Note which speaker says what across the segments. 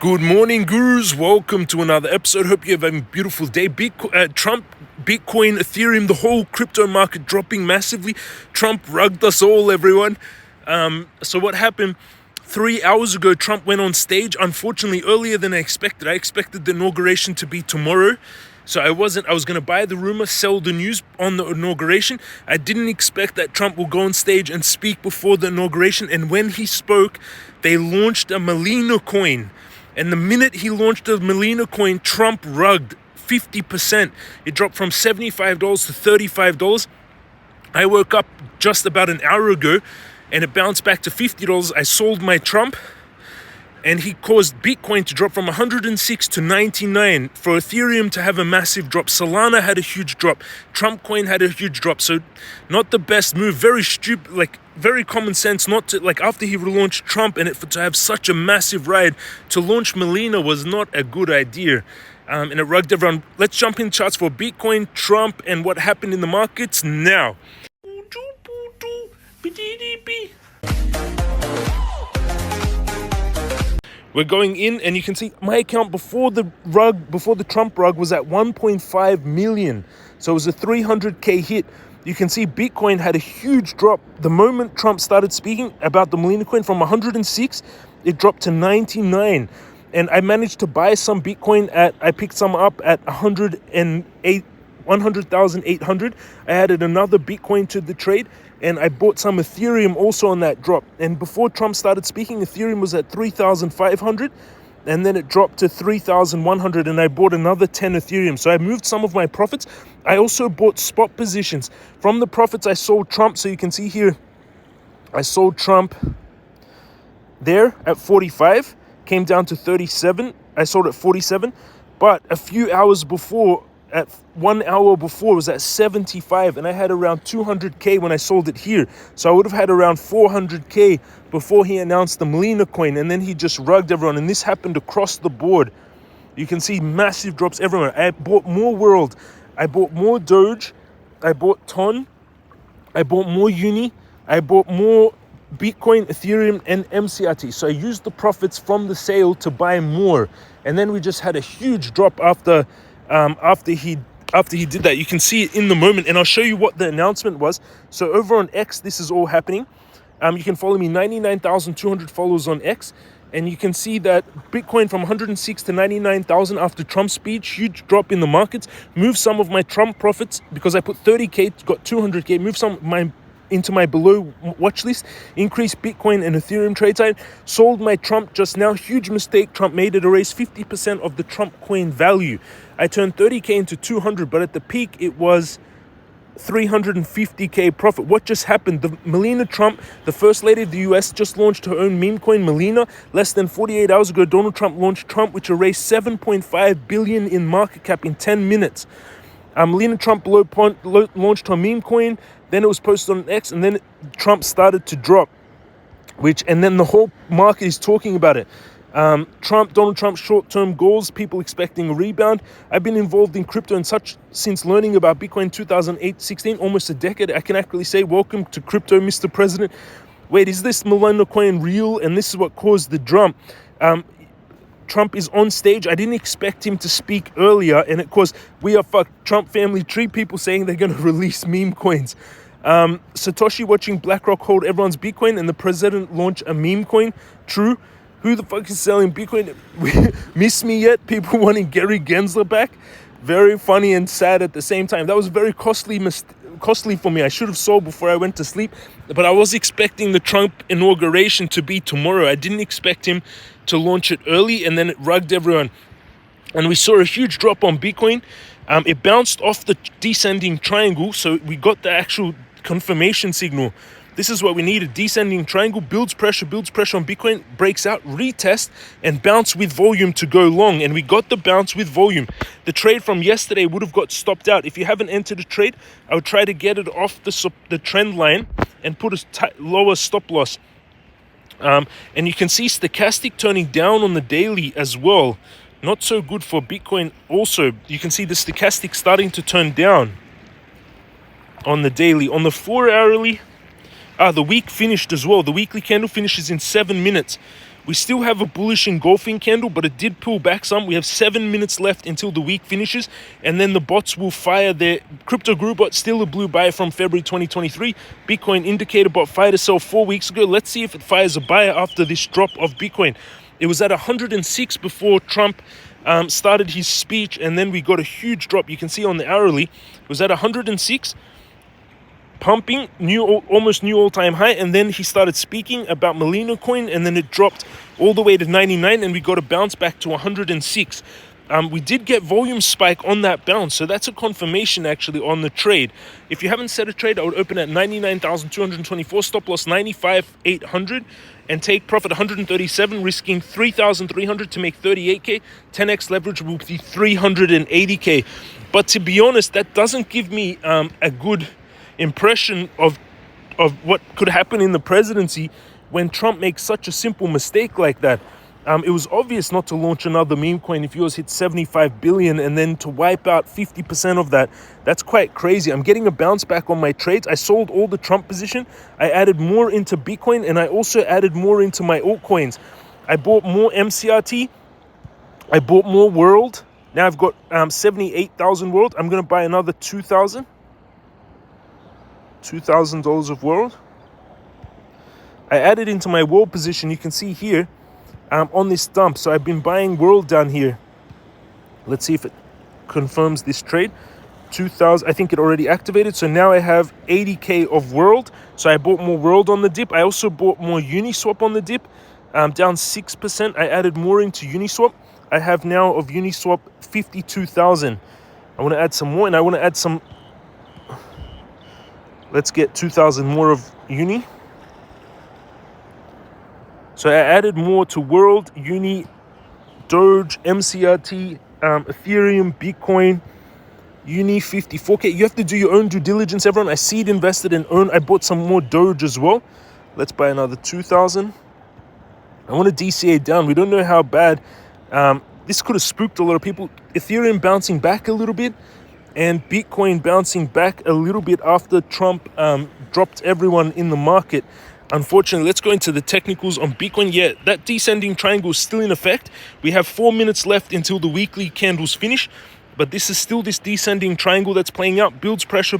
Speaker 1: Good morning, gurus. Welcome to another episode. Hope you have a beautiful day. Trump, Bitcoin, Ethereum, the whole crypto market dropping massively. Trump rugged us all, everyone. So what happened? 3 hours ago, Trump went on stage, unfortunately earlier than I expected. I expected the inauguration to be tomorrow. So I was going to buy the rumor, sell the news on the inauguration. I didn't expect that Trump will go on stage and speak before the inauguration. And when he spoke, they launched a Melania coin. And the minute he launched the Melania coin, Trump rugged 50%. It dropped from $75 to $35. I woke up just about an hour ago and it bounced back to $50. I sold my Trump and he caused Bitcoin to drop from 106 to 99, for Ethereum to have a massive drop. Solana had a huge drop. Trump coin had a huge drop. So not the best move. Very stupid, very common sense not to, after he relaunched Trump and to have such a massive ride, to launch Melania was not a good idea. And it rugged everyone. Let's jump in charts for Bitcoin, Trump, and what happened in the markets now. We're going in and you can see my account before the Trump rug was at 1.5 million. So it was a 300K hit. You can see Bitcoin had a huge drop. The moment Trump started speaking about the Melania coin, from 106, it dropped to 99. And I managed to buy some Bitcoin I picked some up at 100,800. I added another Bitcoin to the trade and I bought some Ethereum also on that drop. And before Trump started speaking, Ethereum was at 3,500 and then it dropped to 3,100 and I bought another 10 Ethereum. So I moved some of my profits. I also bought spot positions. From the profits, I sold Trump. So you can see here, I sold Trump there at 45, came down to 37. I sold at 47, but a few hours before, at 1 hour before, it was at 75 and I had around 200K when I sold it here. So I would have had around 400K before he announced the Melania coin, and then he just rugged everyone. And this happened across the board. You can see massive drops everywhere. I bought more World, I bought more Doge, I bought Ton, I bought more Uni, I bought more Bitcoin, Ethereum, and MCRT. So I used the profits from the sale to buy more. And then we just had a huge drop after he did that. You can see it in the moment, and I'll show you what the announcement was. So over on X, this is all happening. You can follow me, 99,200 followers on X, and you can see that Bitcoin from 106 to 99,000 after Trump's speech, huge drop in the markets. Moved some of my Trump profits because I put 30K, got 200K. Moved some of my into my below watch list, increased Bitcoin and Ethereum trade side, sold my Trump just now. Huge mistake Trump made. It erased 50% of the Trump coin value. I turned 30K into 200, but at the peak it was 350K profit. What just happened? The Melania Trump, the first lady of the US, just launched her own meme coin, Melania. Less than 48 hours ago, Donald Trump launched Trump, which erased 7.5 billion in market cap in 10 minutes. Melania Trump launched her meme coin, then it was posted on X, and then Trump started to drop, and then the whole market is talking about it. Donald Trump's short-term goals, people expecting a rebound. I've been involved in crypto and such since learning about Bitcoin 2008-16, almost a decade. I can actually say, welcome to crypto, Mr. President. Wait, is this Melania coin real? And this is what caused the drop. Trump is on stage. I didn't expect him to speak earlier, and it caused we are fucked. Trump family tree, people saying they're going to release meme coins. Satoshi watching BlackRock hold everyone's Bitcoin and the president launch a meme coin. True. Who the fuck is selling Bitcoin? Miss me yet? People wanting Gary Gensler back. Very funny and sad at the same time. That was very costly for me. I should have sold before I went to sleep, but I was expecting the Trump inauguration to be tomorrow. I didn't expect him to launch it early, and then it rugged everyone. And we saw a huge drop on Bitcoin. It bounced off the descending triangle, so we got the actual confirmation signal. This is what we need, a descending triangle, builds pressure on Bitcoin, breaks out, retest, and bounce with volume to go long. And we got the bounce with volume. The trade from yesterday would have got stopped out. If you haven't entered a trade, I would try to get it off the trend line and put a lower stop loss. And you can see stochastic turning down on the daily as well. Not so good for Bitcoin. Also, you can see the stochastic starting to turn down on the daily. On the 4 hourly, the week finished as well. The weekly candle finishes in 7 minutes. We still have a bullish engulfing candle, but it did pull back some. We have 7 minutes left until the week finishes, and then the bots will fire their crypto group bot, still a blue buy from February 2023. Bitcoin indicator bot fired to sell 4 weeks ago. Let's see if it fires a buyer after this drop of Bitcoin. It was at 106 before Trump started his speech, and then we got a huge drop. You can see on the hourly, it was at 106. Pumping, almost new all-time high, and then he started speaking about memecoin, and then it dropped all the way to 99, and we got a bounce back to 106. We did get volume spike on that bounce, so that's a confirmation actually on the trade. If you haven't set a trade, I would open at 99,224, stop loss 95,800, and take profit 137, risking 3,300 to make 38k. 10x leverage will be 380k. But to be honest, that doesn't give me a good impression of what could happen in the presidency when Trump makes such a simple mistake like that. It was obvious not to launch another meme coin if yours hit 75 billion and then to wipe out 50% of that. That's quite crazy. I'm getting a bounce back on my trades. I sold all the Trump position. I added more into Bitcoin, and I also added more into my altcoins. I bought more MCRT. I bought more World. Now I've got 78,000 World. I'm going to buy another $2,000 of World. I added into my World position. You can see here on this dump. So I've been buying World down here. Let's see if it confirms this trade. 2,000. I think it already activated. So now I have 80k of World. So I bought more World on the dip. I also bought more Uniswap on the dip. Down 6%. I added more into Uniswap. I have now of Uniswap 52,000. I want to add some more, and I want to add some. Let's get 2,000 more of Uni. So I added more to World, Uni, Doge, MCRT, Ethereum, Bitcoin, Uni 54k. You have to do your own due diligence, everyone. I seed invested and own. I bought some more Doge as well. Let's buy another 2,000. I want to DCA down. We don't know how bad. This could have spooked a lot of people. Ethereum bouncing back a little bit, and Bitcoin bouncing back a little bit after Trump dropped everyone in the market. Unfortunately, let's go into the technicals on Bitcoin. Yeah, that descending triangle is still in effect. We have 4 minutes left until the weekly candles finish, but this is still this descending triangle that's playing out. Builds pressure,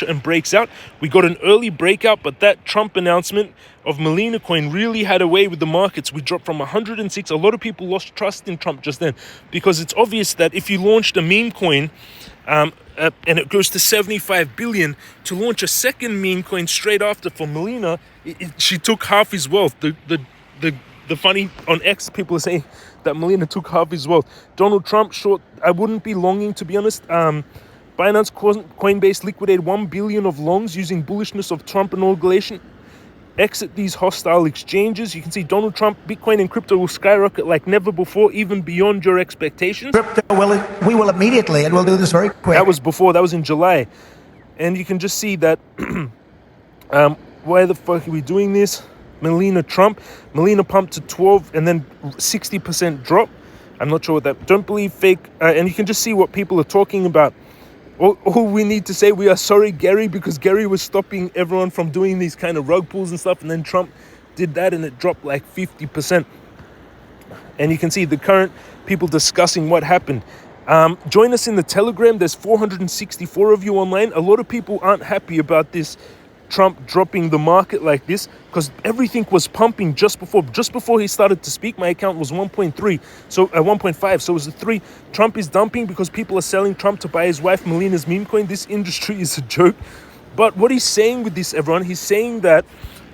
Speaker 1: and breaks out. We got an early breakout, but that Trump announcement of memecoin really had a way with the markets. We dropped from 106. A lot of people lost trust in Trump just then, because it's obvious that if you launched a meme coin, and it goes to 75 billion, to launch a second meme coin straight after for Melania, she took half his wealth. The funny on X, people are saying that Melania took half his wealth. Donald Trump short. I wouldn't be longing, to be honest. Binance Coinbase liquidated 1 billion of longs using bullishness of Trump inauguration. Exit these hostile exchanges. You can see Donald Trump, Bitcoin and crypto will skyrocket like never before, even beyond your expectations.
Speaker 2: We will immediately, and we'll do this very quick.
Speaker 1: That was before, that was in July. And you can just see that, why the fuck are we doing this? Melania Trump. Melania pumped to 12 and then 60% drop. I'm not sure what that, don't believe fake. And you can just see what people are talking about. All we need to say, we are sorry, Gary, because Gary was stopping everyone from doing these kind of rug pulls and stuff, and then Trump did that and it dropped like 50%. And you can see the current people discussing what happened. Join us in the Telegram. There's 464 of you online. A lot of people aren't happy about this Trump dropping the market like this, because everything was pumping just before he started to speak. My account was 1.3, so 1.5, so it was a 3. Trump is dumping because people are selling Trump to buy his wife Melania's meme coin. This industry is a joke. But what he's saying with this, everyone, he's saying that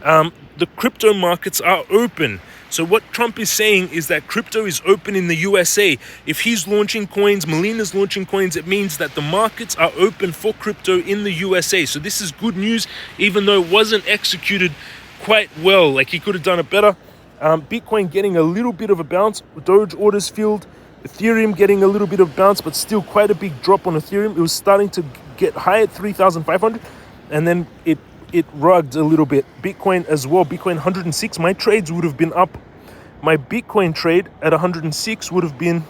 Speaker 1: the crypto markets are open. So what Trump is saying is that crypto is open in the USA. If he's launching coins, Melania's launching coins, it means that the markets are open for crypto in the USA. So this is good news, even though it wasn't executed quite well. Like, he could have done it better. Bitcoin getting a little bit of a bounce. Doge orders filled. Ethereum getting a little bit of bounce, but still quite a big drop on Ethereum. It was starting to get high at 3,500, and then it rugged a little bit. Bitcoin as well. Bitcoin 106. My trades would have been up. My Bitcoin trade at 106 would have been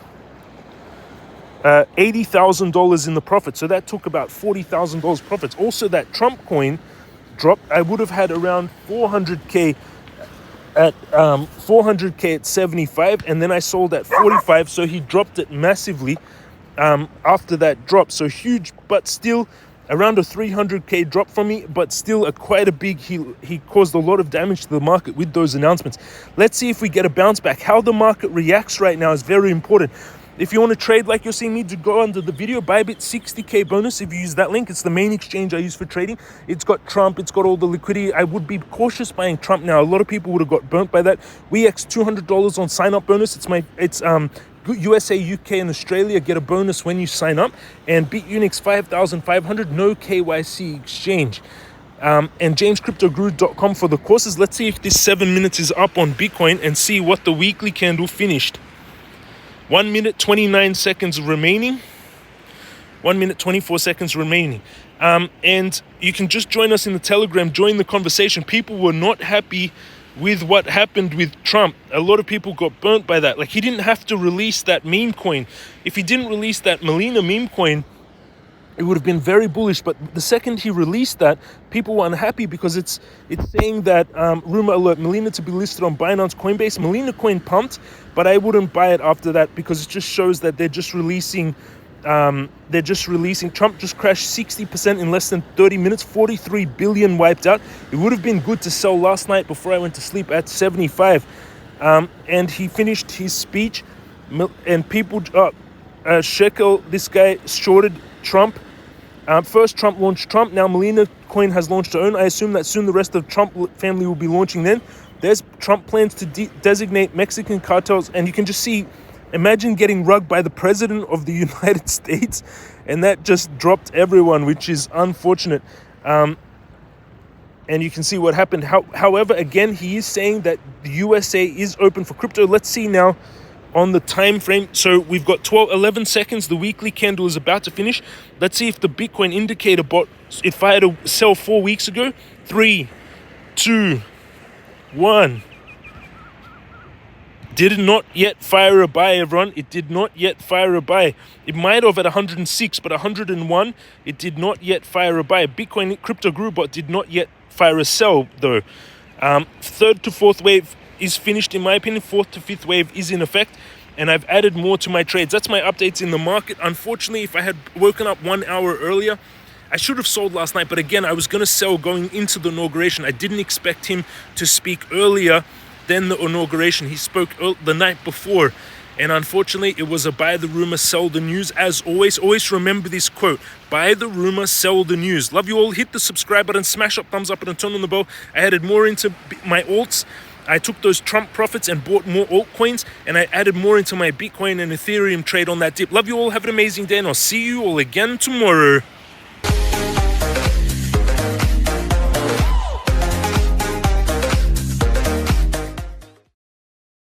Speaker 1: $80,000 in the profit. So that took about $40,000 profits. Also, that Trump coin dropped. I would have had around 400k at 400k at 75, and then I sold at 45, so he dropped it massively after that drop. So huge, but still around a 300k drop from me, but still quite a big, he caused a lot of damage to the market with those announcements. Let's see if we get a bounce back. How the market reacts right now is very important. If you want to trade like you're seeing me, to go under the video. Bybit 60k bonus if you use that link. It's the main exchange I use for trading. It's got Trump, it's got all the liquidity. I would be cautious buying Trump now. A lot of people would have got burnt by that. Weex $200 on sign up bonus. It's USA, UK, and Australia get a bonus when you sign up. And Bitunix 5,500, no KYC exchange. And jamescryptoguru.com for the courses. Let's see if this 7 minutes is up on Bitcoin and see what the weekly candle finished. 1 minute 29 seconds remaining. 1 minute 24 seconds remaining. And you can just join us in the Telegram, join the conversation. People were not happy with what happened with Trump. A lot of people got burnt by that. Like, he didn't have to release that meme coin. If he didn't release that Melania meme coin, it would have been very bullish. But the second he released that, people were unhappy because it's saying that rumor alert, Melania to be listed on Binance, Coinbase. Melania coin pumped, but I wouldn't buy it after that because it just shows that they're just releasing. Trump just crashed 60% in less than 30 minutes, 43 billion wiped out. It would have been good to sell last night before I went to sleep at 75. And he finished his speech, and people, Shekel, this guy shorted Trump. First Trump launched Trump, now Melania coin has launched her own. I assume that soon the rest of Trump family will be launching then. There's Trump plans to designate Mexican cartels, and you can just see, imagine getting rugged by the president of the United States, and that just dropped everyone, which is unfortunate. And you can see what happened. However, again, he is saying that the USA is open for crypto. Let's see now on the time frame. So we've got 11 seconds. The weekly candle is about to finish. Let's see if the Bitcoin indicator bot, if I had to sell 4 weeks ago. 3, 2, 1. Did not yet fire a buy, everyone. It did not yet fire a buy. It might have at 106, but 101, it did not yet fire a buy. Bitcoin crypto guru bot did not yet fire a sell, though. Third to fourth wave is finished, in my opinion. Fourth to fifth wave is in effect, and I've added more to my trades. That's my updates in the market. Unfortunately, if I had woken up 1 hour earlier, I should have sold last night, but again, I was going to sell going into the inauguration. I didn't expect him to speak earlier than the inauguration. He spoke the night before, and unfortunately, it was a buy the rumor, sell the news. As always remember this quote: buy the rumor, sell the news. Love you all. Hit the subscribe button, smash up, thumbs up, and turn on the bell. I added more into my alts. I took those Trump profits and bought more altcoins, and I added more into my Bitcoin and Ethereum trade on that dip. Love you all. Have an amazing day, and I'll see you all again tomorrow.